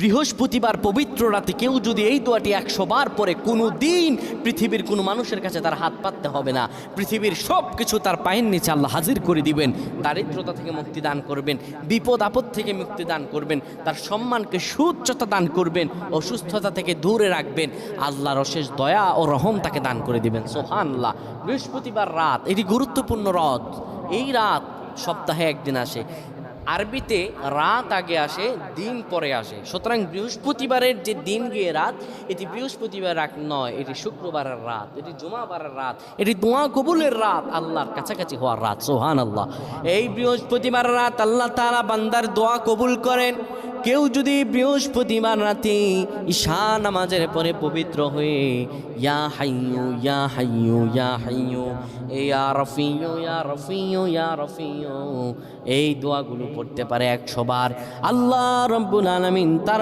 বৃহস্পতিবার পবিত্র রাতে কেউ যদি এই দোয়াটি 100 বার পরে কোনো দিন পৃথিবীর কোনো মানুষের কাছে তার হাত পাততে হবে না। পৃথিবীর সব কিছু তার পায়ের নিচে আল্লাহ হাজির করে দিবেন। দারিদ্রতা থেকে মুক্তি দান করবেন, বিপদ আপদ থেকে মুক্তি দান করবেন, তার সম্মানকে সুউচ্চতা দান করবেন, অসুস্থতা থেকে দূরে রাখবেন। আল্লাহর অশেষ দয়া ও রহম তাকে দান করে দিবেন। সুবহানাল্লাহ। বৃহস্পতিবার রাত এটি গুরুত্বপূর্ণ রাত। এই রাত সপ্তাহে একদিন আসে। আরবিতে রাত আগে আসে, দিন পরে আসে। সুতরাং বৃহস্পতিবারের যে দিন গিয়ে রাত, এটি বৃহস্পতিবার রাত নয়, এটি শুক্রবারের রাত, এটি জুমাবারের রাত, এটি দোয়া কবুলের রাত, আল্লাহর কাছাকাছি হওয়ার রাত। সুবহানাল্লাহ। এই বৃহস্পতিবার রাত আল্লাহ তাআলা বান্দার দোয়া কবুল করেন। কেউ যদি বৃহস্পতিবার রাতে ঈশা নামাজের পরে পবিত্র হয়ে ইয়া হাইয়ু ইয়া হাইয়ু ইয়া হাইয়ু ইয়া রফিয়ু ইয়া রফিয়ু ইয়া রফিয়ু এই দোয়াগুলো পড়তে পারে 100 বার, আল্লাহ রাব্বুল আলামিন তার